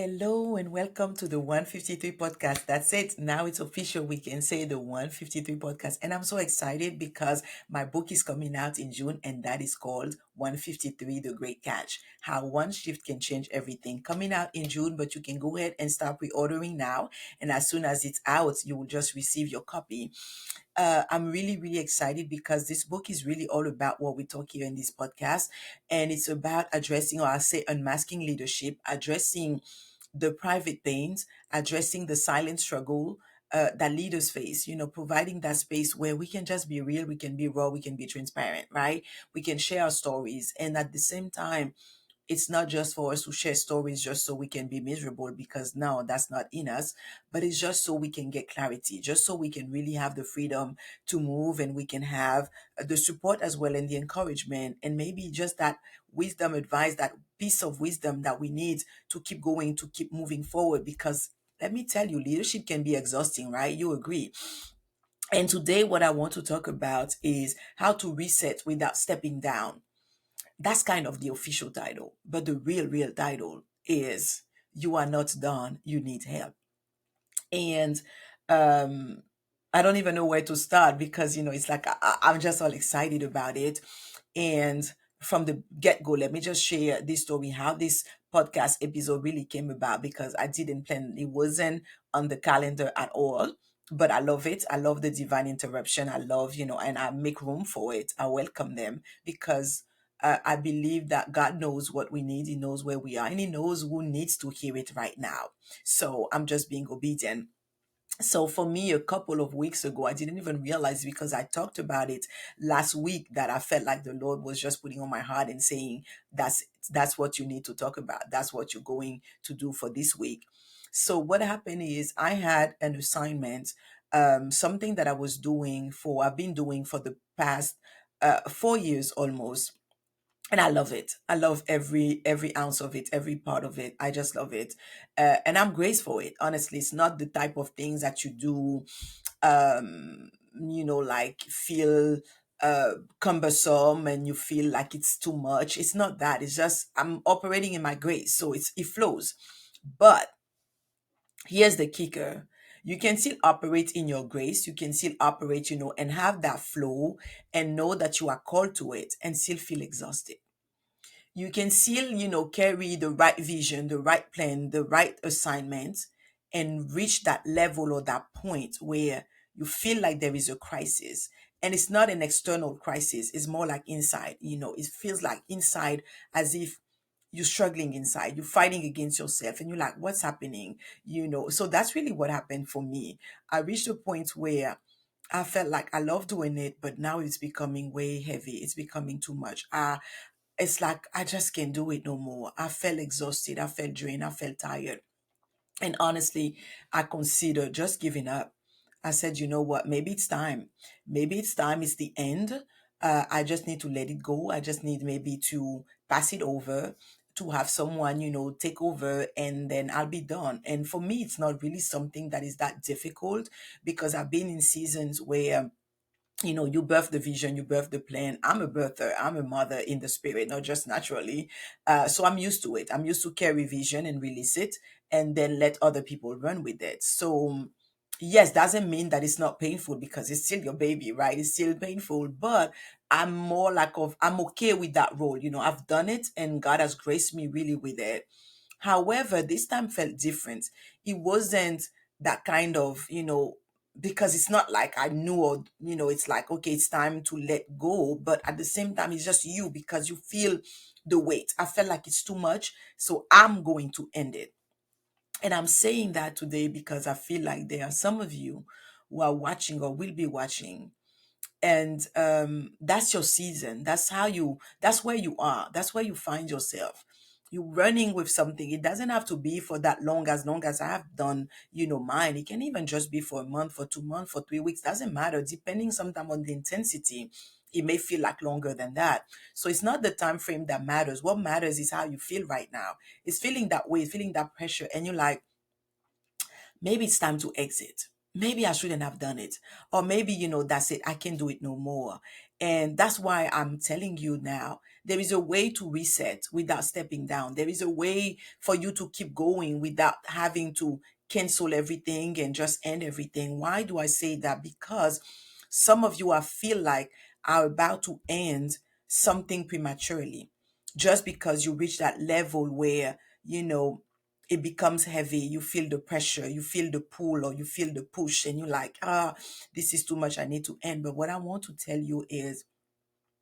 Hello and welcome to the 153 podcast. That's it. Now it's official. We can say the 153 podcast. And I'm so excited because my book is coming out in June and that is called 153 The Great Catch. How one shift can change everything. Coming out in June, but you can go ahead and start pre-ordering now. And as soon as it's out, you will just receive your copy. I'm really, really excited because this book is really all about what we talk here in this podcast. And it's about addressing, or I'll say, unmasking leadership, addressing the private pains, addressing the silent struggle that leaders face, providing that space where we can just be real, we can be raw, we can be transparent, right? We can share our stories. And at the same time, it's not just for us to share stories just so we can be miserable because no, that's not in us, but it's just so we can get clarity, just so we can really have the freedom to move and we can have the support as well and the encouragement and maybe just that wisdom advice, that piece of wisdom that we need to keep going, to keep moving forward. Because let me tell you, leadership can be exhausting, right? You agree. And today, what I want to talk about is how to reset without stepping down. That's kind of the official title. But the real title is You Are Not Done, You Need Help. And um, I don't even know where to start because, it's like I'm just all excited about it. And from the get go, let me just share this story how this podcast episode really came about because I didn't plan, it wasn't on the calendar at all. But I love it. I love the divine interruption. I love, and I make room for it. I welcome them because I believe that God knows what we need. He knows where we are and He knows who needs to hear it right now. So I'm just being obedient. So for me, a couple of weeks ago, I didn't even realize because I talked about it last week that I felt like the Lord was just putting on my heart and saying, that's what you need to talk about. That's what you're going to do for this week. So what happened is I had an assignment, something that I've been doing for the past 4 years almost, and I love it. I love every ounce of it, every part of it. I just love it, and I'm grateful for it. Honestly, it's not the type of things that you do, like feel cumbersome and you feel like it's too much. It's not that. It's just I'm operating in my grace, so it flows. But here's the kicker. You can still operate in your grace. You can still operate, and have that flow and know that you are called to it and still feel exhausted. You can still, carry the right vision, the right plan, the right assignment, and reach that level or that point where you feel like there is a crisis. And it's not an external crisis, it's more like inside, it feels like inside as if you're struggling inside, you're fighting against yourself, and you're like, what's happening? So that's really what happened for me. I reached a point where I felt like I love doing it, but now it's becoming way heavy. It's becoming too much. It's like I just can't do it no more. I felt exhausted. I felt drained. I felt tired. And honestly, I considered just giving up. I said, you know what? Maybe it's time. Maybe it's time. It's the end. I just need to let it go. I just need maybe to pass it over, to have someone, take over, and then I'll be done. And for me, it's not really something that is that difficult because I've been in seasons where you birth the vision, you birth the plan. I'm a birther, I'm a mother in the spirit, not just naturally. So I'm used to it. I'm used to carry vision and release it and then let other people run with it. So, yes, doesn't mean that it's not painful because it's still your baby, right? It's still painful, but I'm more I'm okay with that role. I've done it and God has graced me really with it. However, this time felt different. It wasn't that kind of, because it's not like I knew, or, it's like, okay, it's time to let go. But at the same time, it's just you because you feel the weight. I felt like it's too much. So I'm going to end it. And I'm saying that today because I feel like there are some of you who are watching or will be watching, and that's your season. That's where you are, that's where you find yourself. You're running with something. It doesn't have to be for that long as I have done, mine. It can even just be for a month, for 2 months, for 3 weeks. Doesn't matter, depending sometime on the intensity. It may feel like longer than that. So it's not the time frame that matters. What matters is how you feel right now. It's feeling that way, feeling that pressure, and you're like, maybe it's time to exit. Maybe I shouldn't have done it. Or maybe, that's it. I can't do it no more. And that's why I'm telling you now There is a way to reset without stepping down. There is a way for you to keep going without having to cancel everything and just end everything. Why do I say that? Because some of you, I feel like, are about to end something prematurely just because you reach that level where, it becomes heavy. You feel the pressure, you feel the pull, or you feel the push, and you're like, this is too much. I need to end. But what I want to tell you is,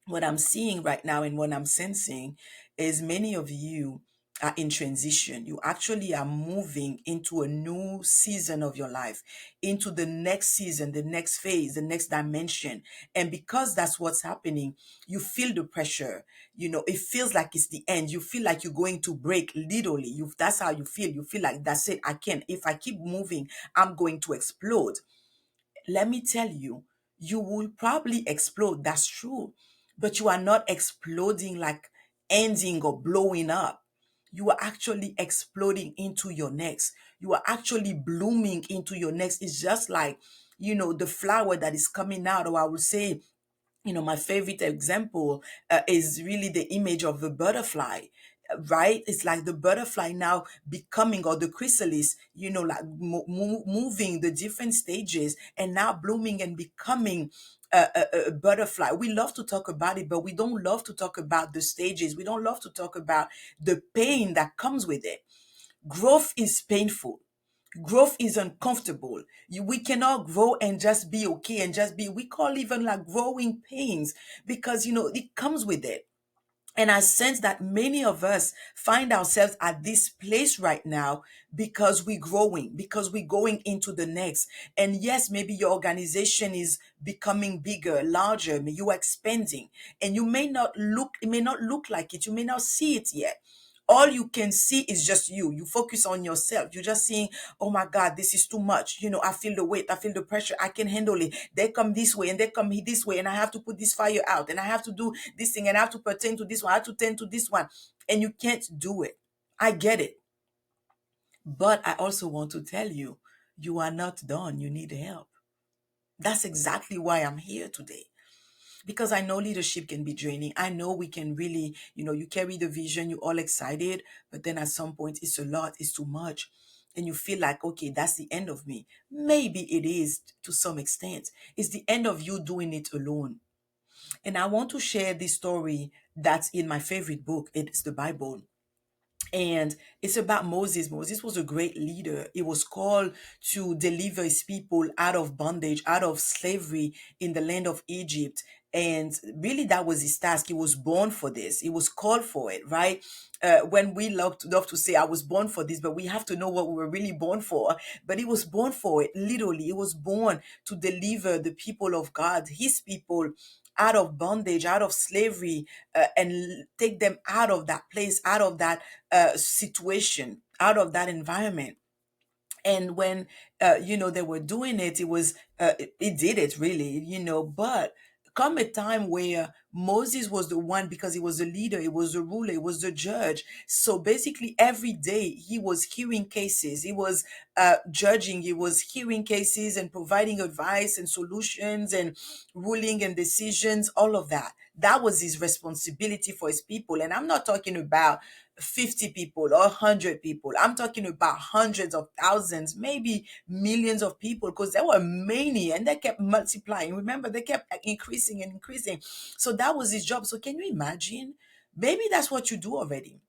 what I'm seeing right now and what I'm sensing is many of you are in transition. You actually are moving into a new season of your life, into the next season, the next phase, the next dimension. And because that's what's happening, you feel the pressure. It feels like it's the end. You feel like you're going to break, literally. That's how you feel. You feel like, that's it. I can't. If I keep moving, I'm going to explode. Let me tell you, you will probably explode. That's true. But you are not exploding like ending or blowing up. You are actually exploding into your next. You are actually blooming into your next. It's just like, the flower that is coming out, or I would say, my favorite example is really the image of the butterfly, right? It's like the butterfly now becoming, or the chrysalis, like moving the different stages and now blooming and becoming a butterfly. We love to talk about it, but we don't love to talk about the stages. We don't love to talk about the pain that comes with it. Growth is painful. Growth is uncomfortable. We cannot grow and just be okay and just be, we call even like growing pains, because it comes with it. And I sense that many of us find ourselves at this place right now because we're growing, because we're going into the next. And yes, maybe your organization is becoming bigger, larger, you're expanding, and it may not look like it. You may not see it yet. All you can see is just you. You focus on yourself. You're just seeing, oh my God, this is too much. I feel the weight. I feel the pressure. I can handle it. They come this way and they come this way, and I have to put this fire out, and I have to do this thing, and I have to pertain to this one. I have to tend to this one. And you can't do it. I get it. But I also want to tell you, you are not done. You need help. That's exactly why I'm here today, because I know leadership can be draining. I know we can really, you carry the vision, you're all excited, but then at some point it's a lot, it's too much. And you feel like, okay, that's the end of me. Maybe it is to some extent. It's the end of you doing it alone. And I want to share this story that's in my favorite book. It's the Bible. And it's about Moses. Moses was a great leader. He was called to deliver his people out of bondage, out of slavery in the land of Egypt. And really, that was his task. He was born for this. He was called for it, right? When we love to say, I was born for this, but we have to know what we were really born for. But he was born for it, literally. He was born to deliver the people of God, his people, out of bondage, out of slavery, and take them out of that place, out of that situation, out of that environment. And when they were doing it, it did it really, but come a time where Moses was the one, because he was the leader, he was the ruler, he was the judge. So basically every day he was hearing cases, he was judging, he was hearing cases and providing advice and solutions and ruling and decisions, all of that. That was his responsibility for his people. And I'm not talking about 50 people or 100 people. I'm talking about hundreds of thousands, maybe millions of people, because there were many and they kept multiplying. Remember, they kept increasing and increasing. So that was his job. So can you imagine? Maybe that's what you do already.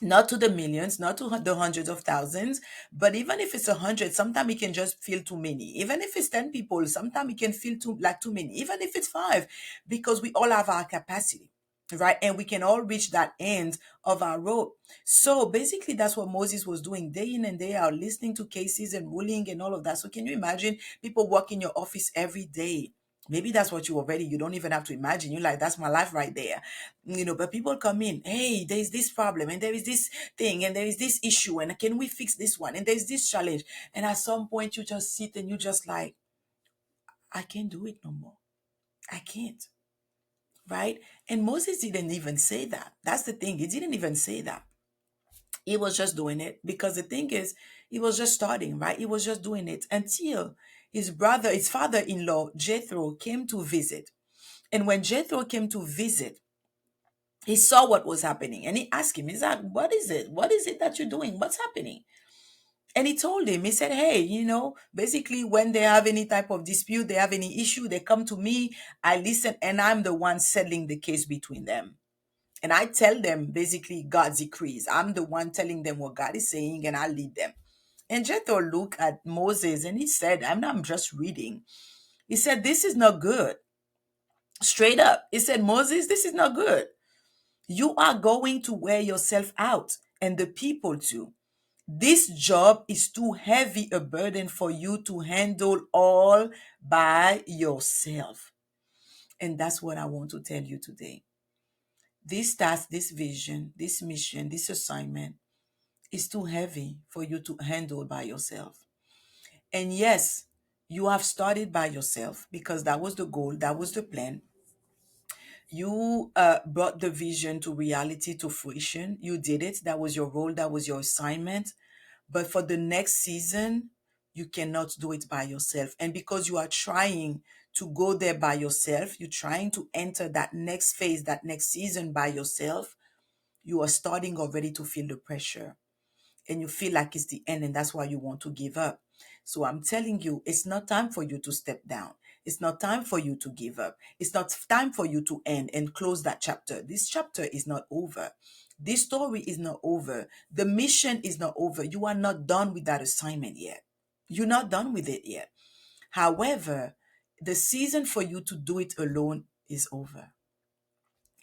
Not to the millions, not to the hundreds of thousands, but even if it's 100, sometimes it can just feel too many. Even if it's 10 people, sometimes it can feel too many. Even if it's five, because we all have our capacity, right? And we can all reach that end of our rope. So basically, that's what Moses was doing day in and day out, listening to cases and ruling and all of that. So can you imagine people work in your office every day? Maybe that's what you don't even have to imagine. You're like, that's my life right there. But people come in, hey, there is this problem, and there is this thing, and there is this issue, and can we fix this one? And there's this challenge. And at some point, you just sit and you just like, I can't do it no more. I can't. Right? And Moses didn't even say that. That's the thing. He didn't even say that. He was just doing it because the thing is, he was just starting, right? He was just doing it until his father-in-law, Jethro, came to visit. And when Jethro came to visit, He saw what was happening and he asked him, he's like, what is it? What is it that you're doing? What's happening? And he told him, he said, hey, basically when they have any type of dispute, they have any issue, they come to me, I listen, and I'm the one settling the case between them. And I tell them basically God's decrees. I'm the one telling them what God is saying and I lead them. And Jethro looked at Moses and he said, I'm just reading. He said, this is not good. Straight up. He said, Moses, this is not good. You are going to wear yourself out and the people too. This job is too heavy a burden for you to handle all by yourself. And that's what I want to tell you today. This task, this vision, this mission, this assignment is too heavy for you to handle by yourself. And yes, you have started by yourself because that was the goal, that was the plan. You brought the vision to reality, to fruition. You did it. That was your role, that was your assignment. But for the next season, you cannot do it by yourself. And because you are trying to go there by yourself, you're trying to enter that next phase, that next season by yourself, you are starting already to feel the pressure and you feel like it's the end and that's why you want to give up. So I'm telling you, it's not time for you to step down. It's not time for you to give up. It's not time for you to end and close that chapter. This chapter is not over. This story is not over. The mission is not over. You are not done with that assignment yet. You're not done with it yet. However, the season for you to do it alone is over.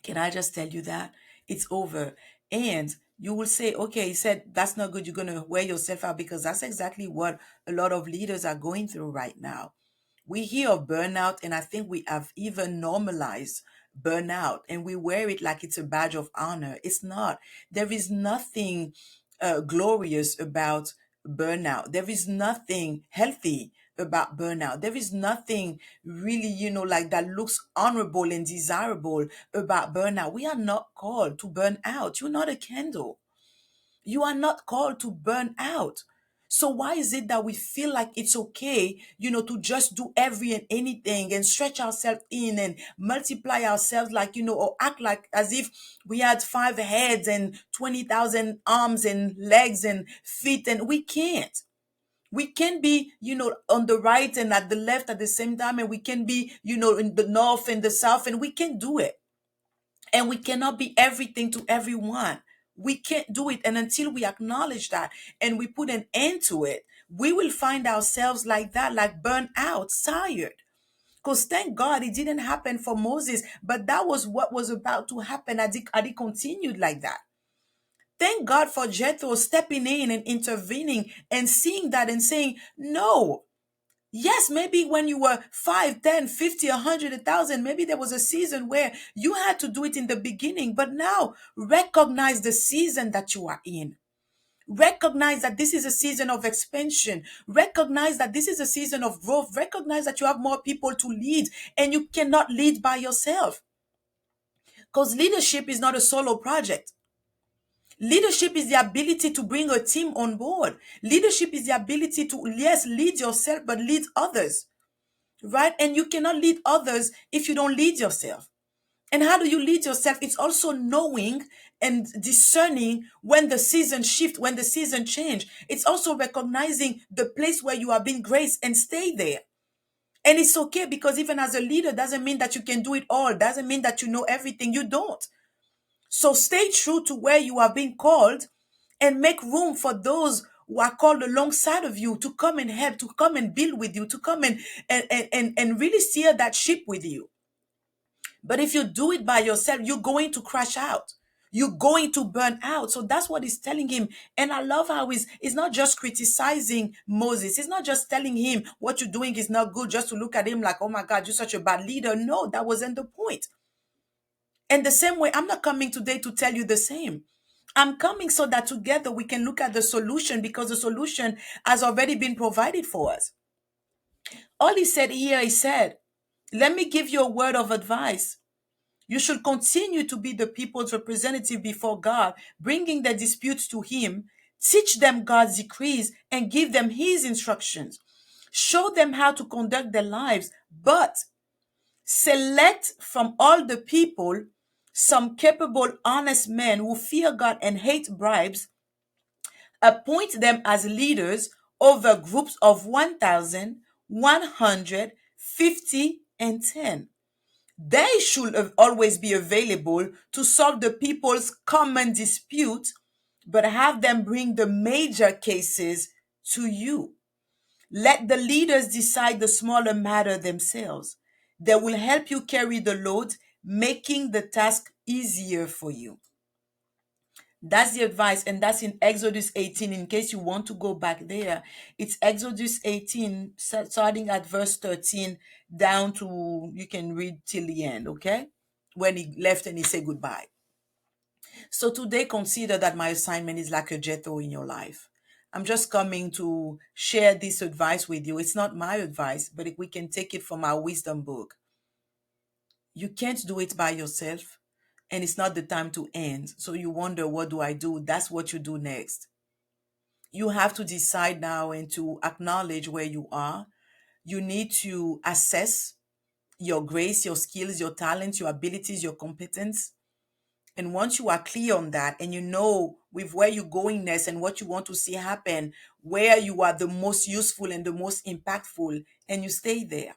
Can I just tell you that? It's over. And you will say, okay, he said, that's not good. You're going to wear yourself out because that's exactly what a lot of leaders are going through right now. We hear of burnout, and I think we have even normalized burnout and we wear it like it's a badge of honor. It's not. There is nothing glorious about burnout. There is nothing healthy about burnout. There is nothing really, like that looks honorable and desirable about burnout. We are not called to burn out. You're not a candle. You are not called to burn out. So why is it that we feel like it's okay, to just do every and anything and stretch ourselves in and multiply ourselves like, or act like as if we had 5 heads and 20,000 arms and legs and feet, and we can't. We can be, on the right and at the left at the same time, and we can be, in the north and the south, and we can do it. And we cannot be everything to everyone. We can't do it. And until we acknowledge that and we put an end to it, we will find ourselves like that, like burnt out, tired. Because thank God it didn't happen for Moses, but that was what was about to happen had it continued like that. Thank God for Jethro stepping in and intervening and seeing that and saying, no. Yes, maybe when you were 5, 10, 50, 100, 1,000, maybe there was a season where you had to do it in the beginning, but now recognize the season that you are in. Recognize that this is a season of expansion. Recognize that this is a season of growth. Recognize that you have more people to lead and you cannot lead by yourself. Because leadership is not a solo project. Leadership is the ability to bring a team on board. Leadership is the ability to, yes, lead yourself, but lead others. Right? And you cannot lead others if you don't lead yourself. And how do you lead yourself? It's also knowing and discerning when the season shift, when the season change. It's also recognizing the place where you are being graced and stay there. And it's okay because even as a leader doesn't mean that you can do it all. Doesn't mean that you know everything. You don't. So stay true to where you are being called and make room for those who are called alongside of you to come and help, to come and build with you, to come and really steer that ship with you. But if you do it by yourself, you're going to crash out. You're going to burn out. So that's what he's telling him. And I love how he's not just criticizing Moses. He's not just telling him what you're doing is not good, just to look at him like, oh my God, you're such a bad leader. No, that wasn't the point. And the same way, I'm not coming today to tell you the same. I'm coming so that together we can look at the solution because the solution has already been provided for us. All he said here, he said, let me give you a word of advice. You should continue to be the people's representative before God, bringing their disputes to Him, teach them God's decrees, and give them His instructions. Show them how to conduct their lives, but select from all the people Some capable, honest men who fear God and hate bribes appoint them as leaders over groups of 1,150 and 10. They should always be available to solve the people's common dispute, but have them bring the major cases to you. Let the leaders decide the smaller matter themselves. They will help you carry the load, making the task easier for you. That's the advice, and that's in Exodus 18. In case you want to go back there, it's Exodus 18, starting at verse 13, down to, you can read till the end, okay? When he left and he said goodbye. So today, consider that my assignment is like a Jethro in your life. I'm just coming to share this advice with you. It's not my advice, but we can take it from our wisdom book. You can't do it by yourself, and it's not the time to end. So you wonder, what do I do? That's what you do next. You have to decide now and to acknowledge where you are. You need to assess your grace, your skills, your talents, your abilities, your competence. And once you are clear on that and you know with where you're going next and what you want to see happen, where you are the most useful and the most impactful, and you stay there.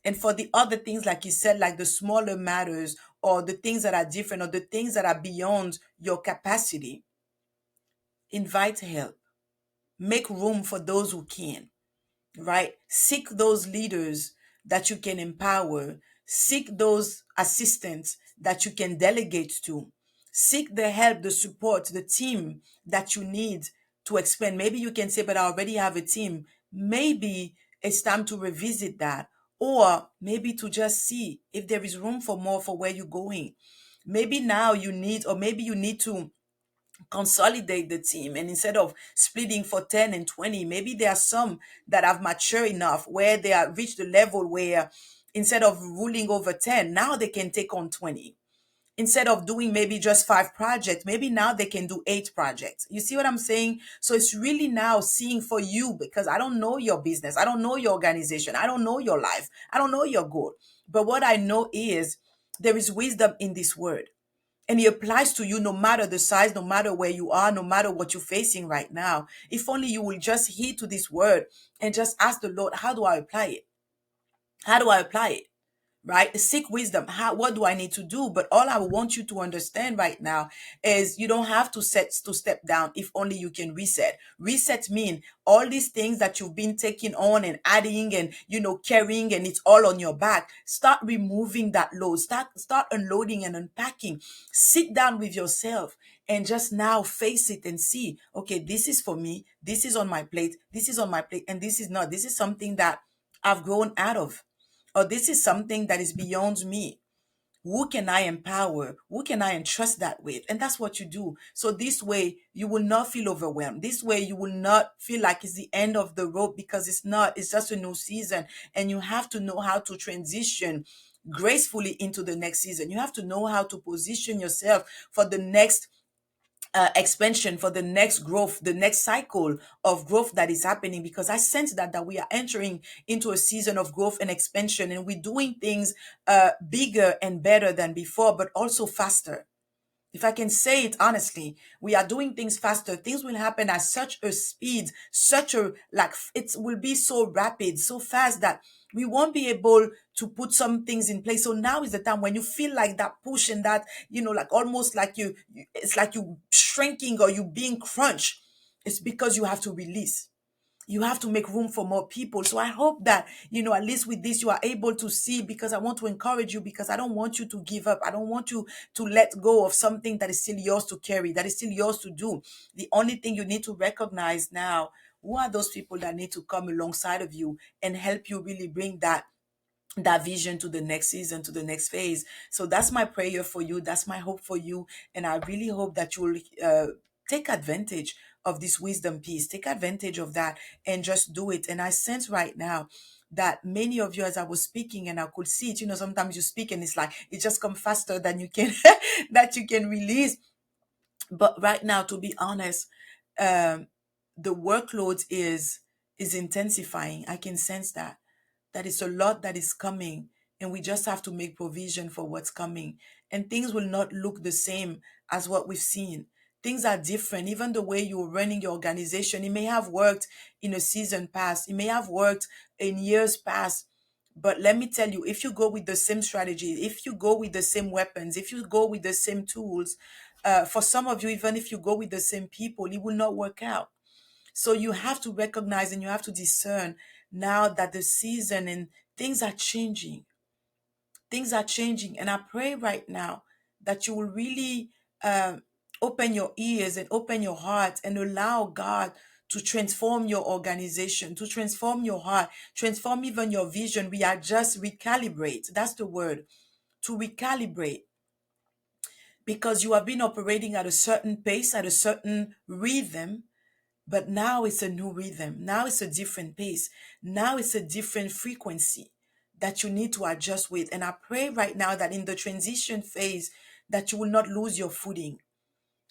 And for the other things, like you said, like the smaller matters or the things that are different or the things that are beyond your capacity, invite help. Make room for those who can, right? Seek those leaders that you can empower. Seek those assistants that you can delegate to. Seek the help, the support, the team that you need to expand. Maybe you can say, but I already have a team. Maybe it's time to revisit that. Or maybe to just see if there is room for more for where you're going. Maybe now you need, or maybe you need to consolidate the team, and instead of splitting for 10 and 20, maybe there are some that have matured enough where they have reached the level where instead of ruling over 10, now they can take on 20. Instead of doing maybe just 5 projects, maybe now they can do 8 projects. You see what I'm saying? So it's really now seeing for you, because I don't know your business, I don't know your organization, I don't know your life, I don't know your goal. But what I know is there is wisdom in this word, and it applies to you no matter the size, no matter where you are, no matter what you're facing right now. If only you will just heed to this word and just ask the Lord, how do I apply it? How do I apply it? Right? Seek wisdom. What do I need to do? But all I want you to understand right now is you don't have to step down if only you can reset. Reset mean all these things that you've been taking on and adding and carrying, and it's all on your back. Start removing that load. Start unloading and unpacking. Sit down with yourself and just now face it and see, okay, this is for me, this is on my plate, this is on my plate, and this is not. This is something that I've grown out of, or this is something that is beyond me. Who can I empower? Who can I entrust that with? And that's what you do. So this way you will not feel overwhelmed. This way you will not feel like it's the end of the road, because it's not. It's just a new season, and you have to know how to transition gracefully into the next season. You have to know how to position yourself for the next expansion, for the next growth, the next cycle of growth that is happening, because I sense that we are entering into a season of growth and expansion, and we're doing things bigger and better than before, but also faster. If I can say it honestly, we are doing things faster. Things will happen at such a speed, such a, like, it will be so rapid, so fast that we won't be able to put some things in place. So now is the time when you feel like that push and that, like almost like it's like you shrinking or you being crunched. It's because you have to release. You have to make room for more people. So I hope that, at least with this, you are able to see, because I want to encourage you, because I don't want you to give up. I don't want you to let go of something that is still yours to carry, that is still yours to do. The only thing you need to recognize now, who are those people that need to come alongside of you and help you really bring that vision to the next season, to the next phase. So that's my prayer for you. That's my hope for you. And I really hope that you will take advantage of this wisdom piece. Take advantage of that and just do it. And I sense right now that many of you, as I was speaking, and I could see it, sometimes you speak and it's like it just comes faster than you can that you can release. But right now, to be honest, um, the workload is intensifying. I can sense that. That is a lot that is coming. and we just have to make provision for what's coming. And things will not look the same as what we've seen. Things are different. Even the way you're running your organization, it may have worked in a season past, it may have worked in years past. But let me tell you, if you go with the same strategy, if you go with the same weapons, if you go with the same tools, for some of you, even if you go with the same people, it will not work out. So you have to recognize and you have to discern now that the season and things are changing. Things are changing. And I pray right now that you will really uh, open your ears and open your heart and allow God to transform your organization, to transform your heart, transform even your vision. We are just recalibrate. That's the word, to recalibrate, because you have been operating at a certain pace, at a certain rhythm, but now it's a new rhythm. Now it's a different pace. Now it's a different frequency that you need to adjust with. And I pray right now that in the transition phase, that you will not lose your footing.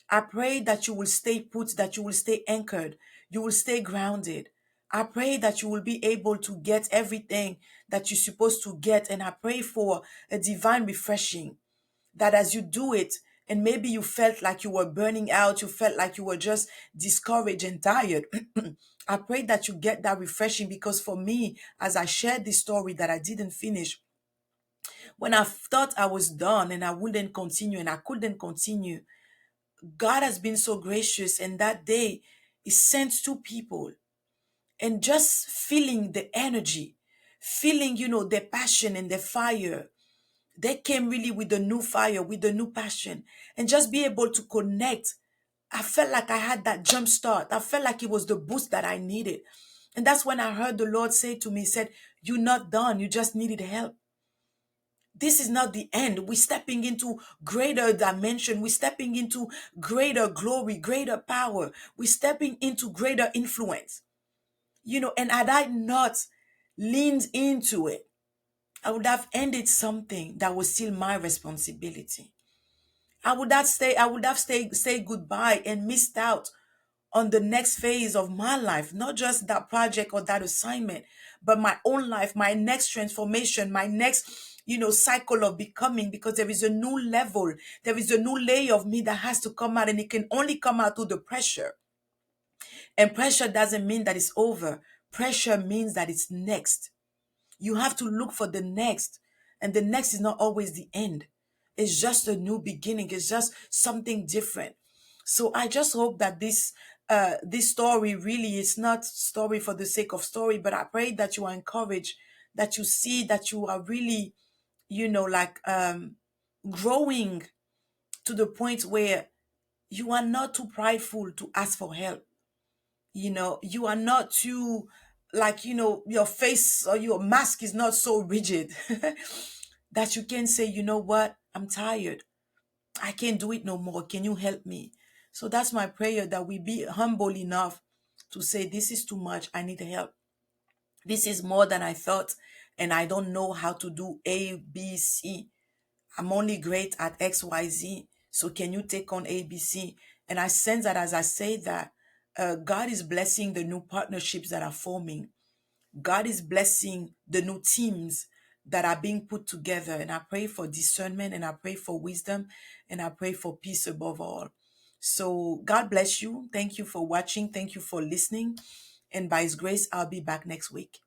I pray that you will stay put, that you will stay anchored, you will stay grounded. I pray that you will be able to get everything that you're supposed to get. And I pray for a divine refreshing, that as you do it, and maybe you felt like you were burning out, you felt like you were just discouraged and tired. I pray that you get that refreshing, because for me, as I shared this story that I didn't finish, when I thought I was done and I wouldn't continue and I couldn't continue, God has been so gracious. And that day, He sent two people, and just feeling the energy, feeling, the passion and the fire. They came really with the new fire, with the new passion, and just be able to connect. I felt like I had that jump start. I felt like it was the boost that I needed. And that's when I heard the Lord say to me, he said, "You're not done. You just needed help. This is not the end. We're stepping into greater dimension. We're stepping into greater glory, greater power. We're stepping into greater influence. And had I not leaned into it, I would have ended something that was still my responsibility. I would have say goodbye and missed out on the next phase of my life, not just that project or that assignment, but my own life, my next transformation, my next, cycle of becoming, because there is a new level, there is a new layer of me that has to come out, and it can only come out through the pressure. And pressure doesn't mean that it's over. Pressure means that it's next. You have to look for the next. And the next is not always the end. It's just a new beginning. It's just something different. So I just hope that this story really is not story for the sake of story, but I pray that you are encouraged, that you see that you are really, like growing to the point where you are not too prideful to ask for help. You are not too, like, your face or your mask is not so rigid that you can say, you know what, I'm tired, I can't do it no more, can you help me? So that's my prayer, that we be humble enough to say, this is too much, I need help. This is more than I thought, and I don't know how to do ABC. I'm only great at XYZ. So can you take on ABC? And I sense that as I say that, God is blessing the new partnerships that are forming. God is blessing the new teams that are being put together. And I pray for discernment, and I pray for wisdom, and I pray for peace above all. So God bless you. Thank you for watching. Thank you for listening. And by His grace, I'll be back next week.